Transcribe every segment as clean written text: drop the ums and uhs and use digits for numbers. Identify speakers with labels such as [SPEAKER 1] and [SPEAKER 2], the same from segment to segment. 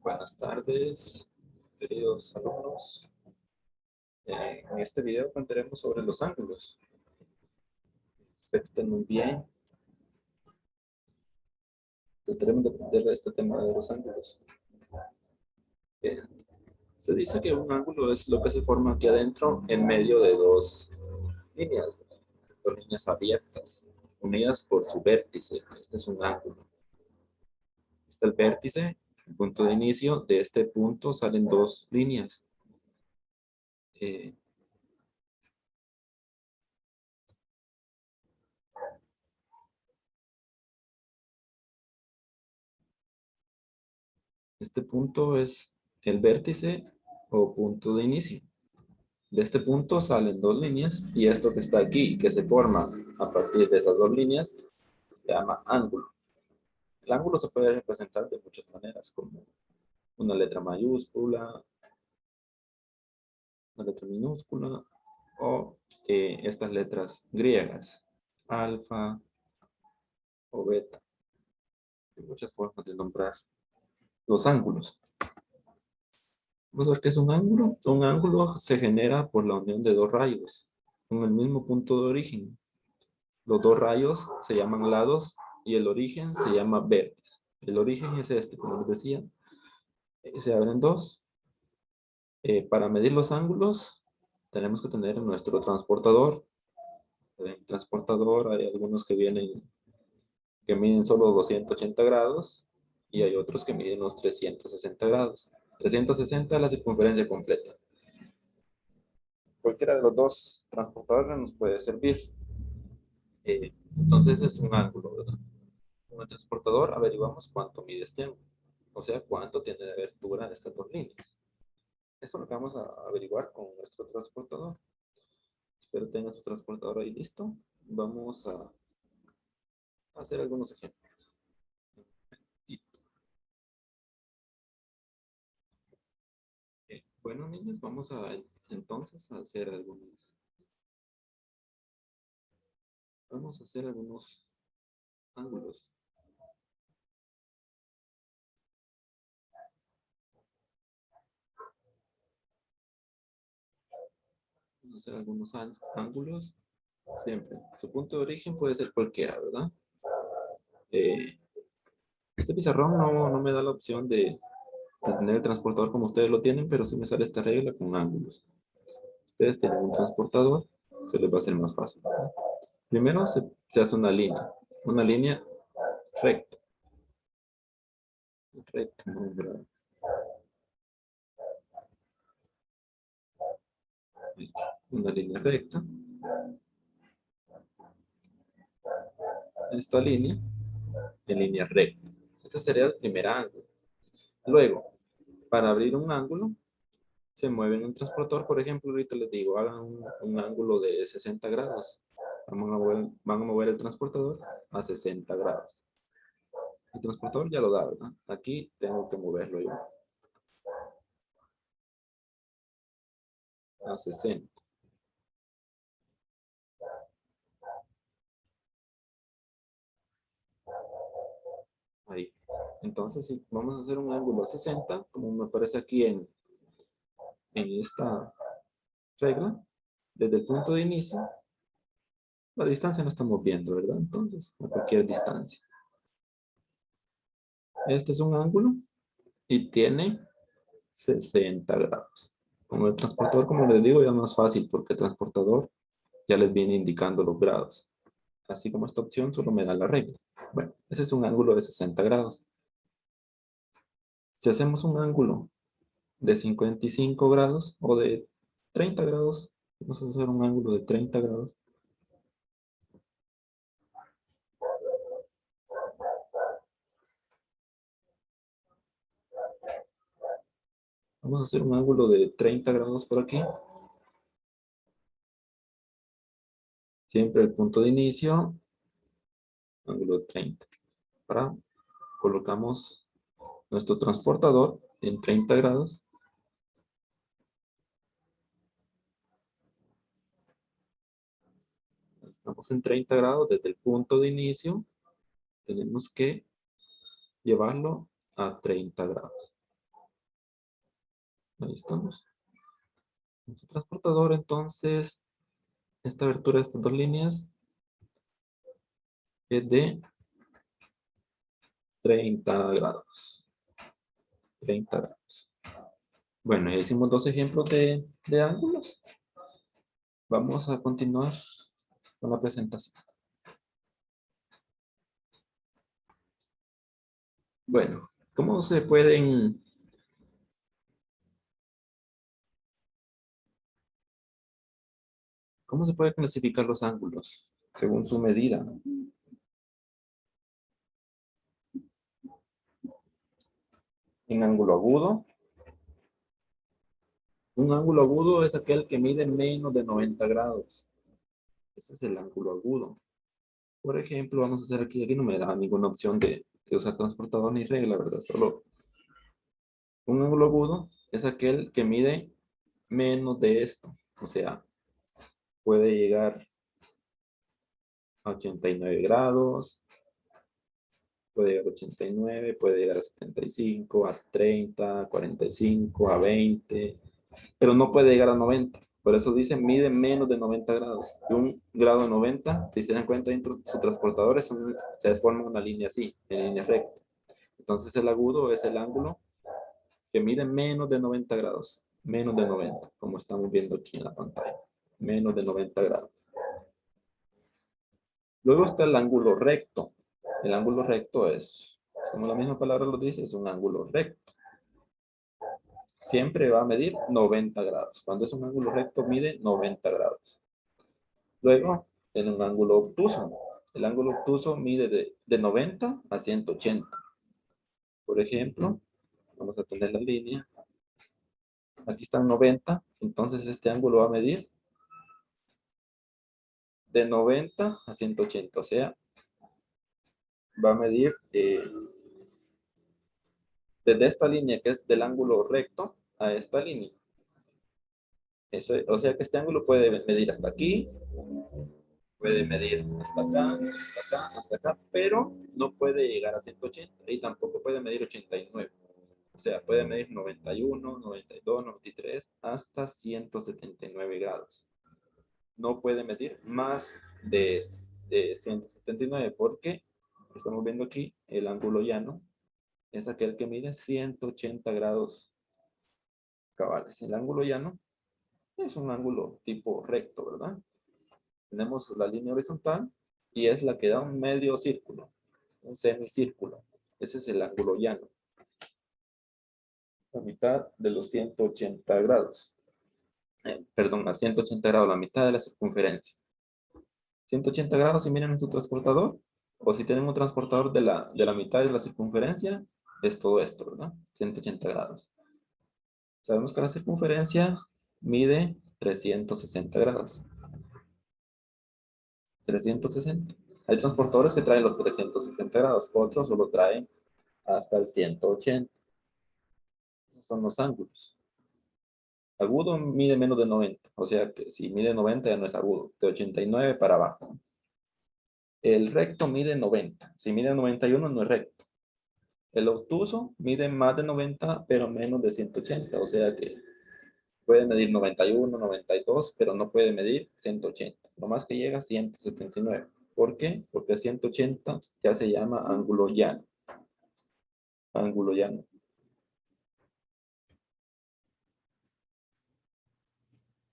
[SPEAKER 1] Buenas tardes, queridos alumnos. En este video aprenderemos sobre los ángulos. Espero que estén muy bien. Trataremos de aprender este tema de los ángulos. Eh, Se dice que un ángulo es lo que se forma aquí adentro en medio de dos líneas abiertas, unidas por su vértice. Este es un ángulo. Este es el vértice, el punto de inicio. De este punto salen dos líneas. Eh, Este punto es el vértice o punto de inicio. De este punto salen dos líneas y esto que está aquí, que se forma a partir de esas dos líneas, se llama ángulo. El ángulo se puede representar de muchas maneras, como una letra mayúscula, una letra minúscula o estas letras griegas, alfa o beta. Hay muchas formas de nombrar los ángulos. Vamos a ver qué es un ángulo. Un ángulo se genera por la unión de dos rayos con el mismo punto de origen. Los dos rayos se llaman lados y el origen se llama vértice. El origen es este, como les decía. Se abren dos. Para medir los ángulos tenemos que tener nuestro transportador. En el transportador hay algunos que miden solo 280 grados y hay otros que miden unos 360 grados. 360 es la circunferencia completa. Cualquiera de los dos transportadores nos puede servir. Entonces es un ángulo, ¿verdad? Con el transportador averiguamos cuánto mide este ángulo, o sea, cuánto tiene de abertura estas dos líneas. Eso es lo que vamos a averiguar con nuestro transportador. Espero tengan su transportador ahí listo. Vamos a hacer algunos ejemplos. Bueno, niños, vamos a entonces a hacer algunos ángulos. Vamos a hacer algunos ángulos. Siempre. Su punto de origen puede ser cualquiera, ¿verdad? Este pizarrón no me da la opción de tener el transportador como ustedes lo tienen, pero sí me sale esta regla con ángulos. Ustedes tienen un transportador, se les va a hacer más fácil, ¿verdad? Primero se hace una línea recta, recta, una línea recta. Esta línea en línea recta. Este sería el primer ángulo. Luego, para abrir un ángulo, se mueven un transportador. Por ejemplo, ahorita les digo, hagan un ángulo de 60 grados. Van a mover el transportador a 60 grados. El transportador ya lo da, ¿verdad? Aquí tengo que moverlo yo a 60. Ahí. Entonces, si vamos a hacer un ángulo a 60, como me aparece aquí en esta regla, desde el punto de inicio, la distancia no estamos viendo, ¿verdad? Entonces, a cualquier distancia. Este es un ángulo y tiene 60 grados. Con el transportador, como les digo, ya no es fácil porque el transportador ya les viene indicando los grados. Así como esta opción solo me da la regla. Bueno, ese es un ángulo de 60 grados. Si hacemos un ángulo de 55 grados o de 30 grados, vamos a hacer un ángulo de 30 grados. Vamos a hacer un ángulo de 30 grados por aquí. Siempre el punto de inicio, ángulo de 30. Colocamos nuestro transportador en 30 grados. Estamos en 30 grados desde el punto de inicio. Tenemos que llevarlo a 30 grados. Ahí estamos. Nuestro transportador, entonces, esta abertura de estas dos líneas es de 30 grados. 30 grados. Bueno, ya hicimos dos ejemplos de ángulos. Vamos a continuar con la presentación. Bueno, ¿cómo se pueden clasificar los ángulos según su medida? En ángulo agudo. Un ángulo agudo es aquel que mide menos de 90 grados. Ese es el ángulo agudo. Por ejemplo, vamos a hacer aquí no me da ninguna opción de usar transportador ni regla, ¿verdad? Solo un ángulo agudo es aquel que mide menos de esto. O sea, puede llegar a 89 grados, puede llegar a 89, puede llegar a 75, a 30, a 45, a 20, pero no puede llegar a 90. Por eso dice mide menos de 90 grados. Y un grado de 90, si se dan cuenta, dentro de su transportador se forma una línea así, en línea recta. Entonces el agudo es el ángulo que mide menos de 90 grados. Menos de 90, como estamos viendo aquí en la pantalla. Menos de 90 grados. Luego está el ángulo recto. El ángulo recto es, como la misma palabra lo dice, es un ángulo recto. Siempre va a medir 90 grados. Cuando es un ángulo recto, mide 90 grados. Luego, en un ángulo obtuso. El ángulo obtuso mide de 90 a 180. Por ejemplo, vamos a tener la línea. Aquí están 90. Entonces, este ángulo va a medir de 90 a 180. O sea, va a medir desde esta línea que es del ángulo recto a esta línea. O sea que este ángulo puede medir hasta aquí, puede medir hasta acá, hasta acá, hasta acá, pero no puede llegar a 180 y tampoco puede medir 89. O sea, puede medir 91, 92, 93 hasta 179 grados. No puede medir más de 179 porque estamos viendo aquí el ángulo llano es aquel que mide 180 grados cabales. El ángulo llano es un ángulo tipo recto, ¿verdad? Tenemos la línea horizontal y es la que da un medio círculo, un semicírculo. Ese es el ángulo llano. La mitad de los 180 grados. Perdón, a 180 grados, la mitad de la circunferencia. 180 grados si miran en su transportador, o si tienen un transportador de la mitad de la circunferencia, es todo esto, ¿verdad? 180 grados. Sabemos que la circunferencia mide 360 grados. 360. Hay transportadores que traen los 360 grados, otros solo traen hasta el 180. Esos son los ángulos. Agudo mide menos de 90, o sea que si mide 90 ya no es agudo, de 89 para abajo. El recto mide 90, si mide 91 no es recto. El obtuso mide más de 90, pero menos de 180, o sea que puede medir 91, 92, pero no puede medir 180. Lo más que llega a 179. ¿Por qué? Porque 180 ya se llama ángulo llano. Ángulo llano.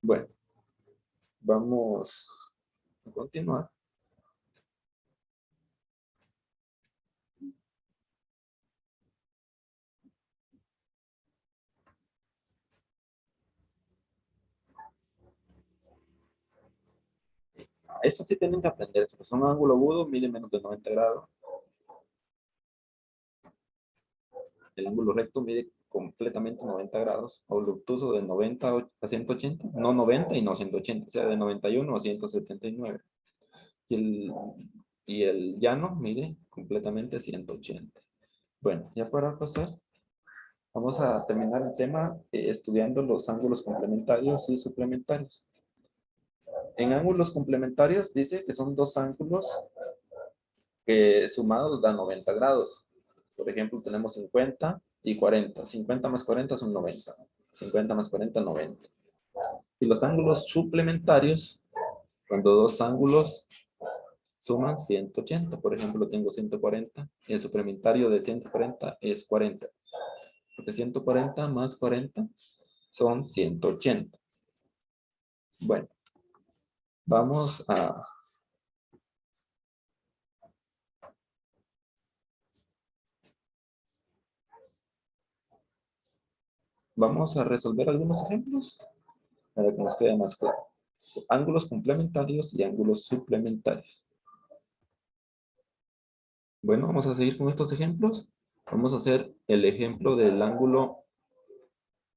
[SPEAKER 1] Bueno, vamos a continuar. Esto sí tienen que aprender. Si son un ángulo agudo, mide menos de 90 grados. El ángulo recto mide completamente 90 grados. O el obtuso de 90 a 180. No 90 y no 180. O sea, de 91 a 179. Y el llano mide completamente 180. Bueno, ya para pasar, vamos a terminar el tema estudiando los ángulos complementarios y suplementarios. En ángulos complementarios dice que son dos ángulos que sumados dan 90 grados. Por ejemplo, tenemos 50 y 40. 50 más 40 son 90. 50 más 40, 90. Y los ángulos suplementarios, cuando dos ángulos suman 180, por ejemplo, tengo 140, y el suplementario de 140 es 40, porque 140 más 40 son 180. Bueno, vamos a resolver algunos ejemplos para que nos quede más claro. Ángulos complementarios y ángulos suplementarios. Bueno, vamos a seguir con estos ejemplos. Vamos a hacer el ejemplo del ángulo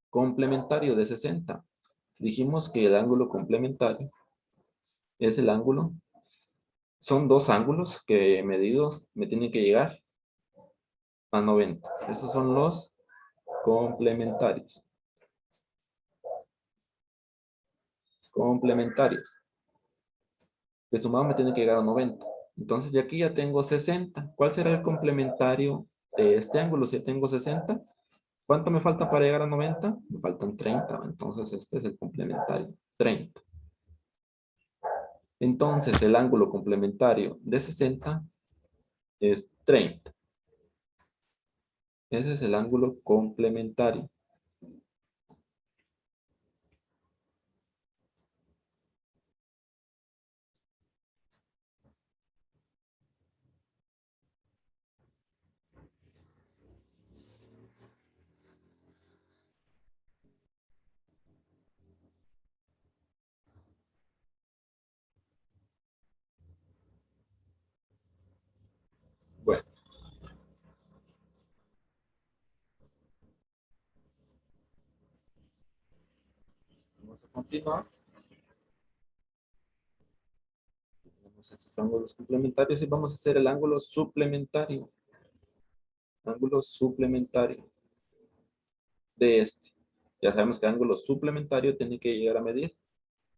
[SPEAKER 1] complementario de 60. Dijimos que el ángulo complementario es el ángulo. Son dos ángulos que medidos me tienen que llegar a 90. Estos son los complementarios. Complementarios. De sumado me tiene que llegar a 90. Entonces, de aquí ya tengo 60. ¿Cuál será el complementario de este ángulo? Si ya tengo 60, ¿cuánto me falta para llegar a 90? Me faltan 30. Entonces, este es el complementario. 30. Entonces, el ángulo complementario de 60 es 30. Ese es el ángulo complementario. Bueno, vamos a continuar. Tenemos estos ángulos complementarios y vamos a hacer el ángulo suplementario. Ángulo suplementario de este. Ya sabemos que ángulo suplementario tiene que llegar a medir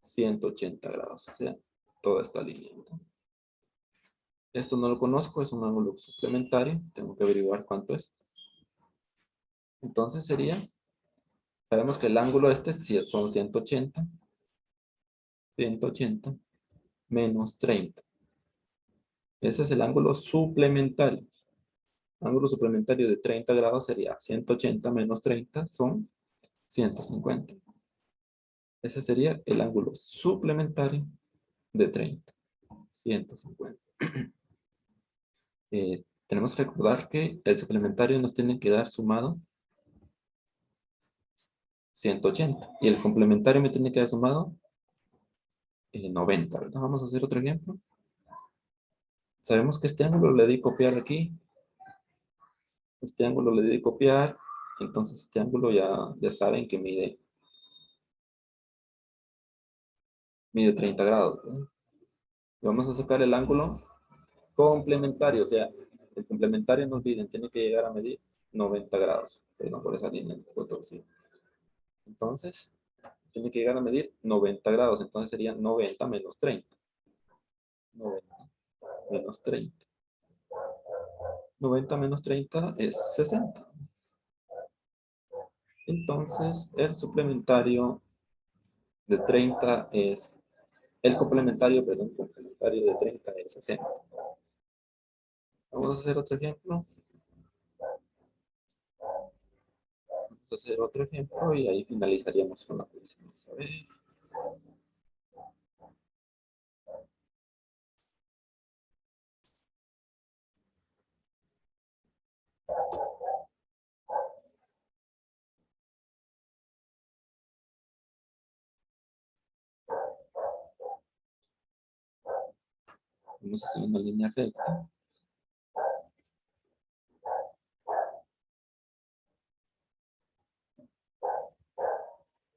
[SPEAKER 1] 180 grados. O sea, toda esta línea. Esto no lo conozco, es un ángulo suplementario. Tengo que averiguar cuánto es. Entonces sería, sabemos que el ángulo este son 180. 180 menos 30. Ese es el ángulo suplementario. Ángulo suplementario de 30 grados sería 180 menos 30 son 150. Ese sería el ángulo suplementario de 30. 150. Tenemos que recordar que el suplementario nos tiene que dar sumado 180 y el complementario me tiene que dar sumado 90, ¿verdad? Vamos a hacer otro ejemplo. Sabemos que este ángulo le di copiar aquí. Este ángulo le di copiar. Entonces este ángulo ya saben que mide 30 grados, ¿verdad? Y vamos a sacar el ángulo complementario, o sea, el complementario, no olviden, tiene que llegar a medir 90 grados. Perdón por esa línea, entonces, tiene que llegar a medir 90 grados, entonces sería 90 menos 30. 90 menos 30. 90 menos 30 es 60. Entonces, el suplementario de 30 es, el complementario, perdón, complementario de 30 es 60. Vamos a hacer otro ejemplo. Vamos a hacer otro ejemplo y ahí finalizaríamos con la clase. Vamos a ver. Vamos a hacer una línea recta.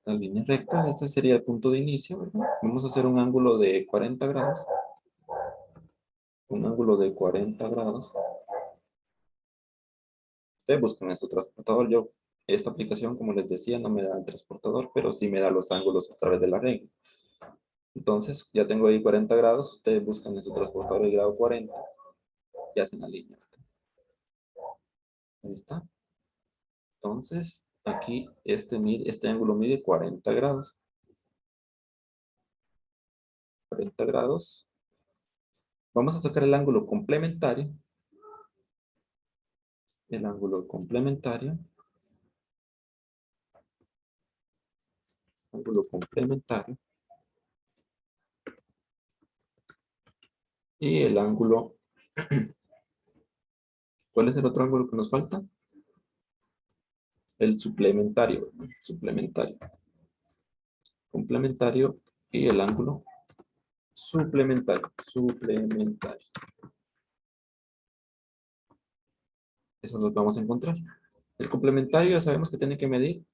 [SPEAKER 1] La línea recta, este sería el punto de inicio, ¿verdad? Vamos a hacer un ángulo de 40 grados. Un ángulo de 40 grados. Ustedes buscan su transportador. Yo, esta aplicación, como les decía, no me da el transportador, pero sí me da los ángulos a través de la regla. Entonces, ya tengo ahí 40 grados. Ustedes buscan en su transportador el grado 40 y hacen la línea. Ahí está. Entonces, aquí este ángulo mide 40 grados. 40 grados. Vamos a sacar el ángulo complementario. El ángulo complementario. Ángulo complementario. Y el ángulo. ¿Cuál es el otro ángulo que nos falta? El suplementario. Suplementario. Complementario y el ángulo suplementario. Suplementario. Eso nos vamos a encontrar. El complementario ya sabemos que tiene que medir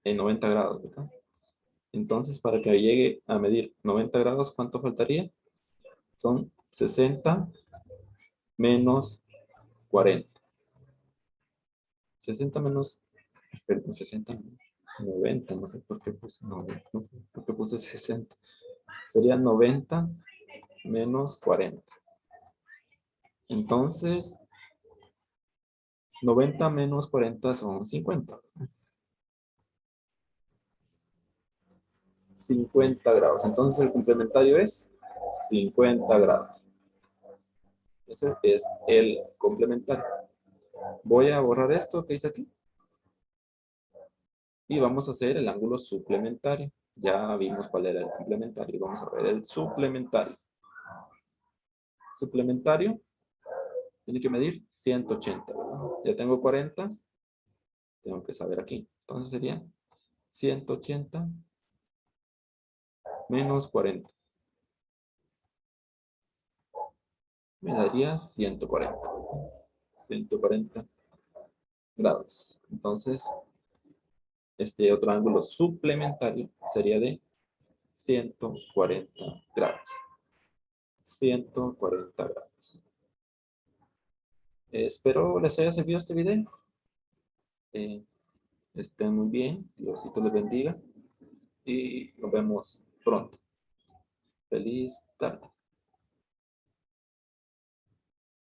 [SPEAKER 1] en 90 grados, ¿verdad? Entonces, para que llegue a medir 90 grados, ¿cuánto faltaría? Son 60 menos 40. 60 menos, perdón, 60 menos 90, no sé por qué puse 90, no, por qué puse 60. Sería 90 menos 40. Entonces, 90 menos 40 son 50. 50 grados. Entonces, el complementario es 50 grados. Ese es el complementario. Voy a borrar esto que dice aquí. Y vamos a hacer el ángulo suplementario. Ya vimos cuál era el complementario. Vamos a ver el suplementario. Suplementario tiene que medir 180, ¿verdad? Ya tengo 40. Tengo que saber aquí. Entonces sería 180 menos 40. Me daría 140. 140 grados. Entonces, este otro ángulo suplementario sería de 140 grados. 140 grados. Espero les haya servido este video. Eh, estén muy bien. Diosito les bendiga. Y nos vemos pronto. Feliz tarde.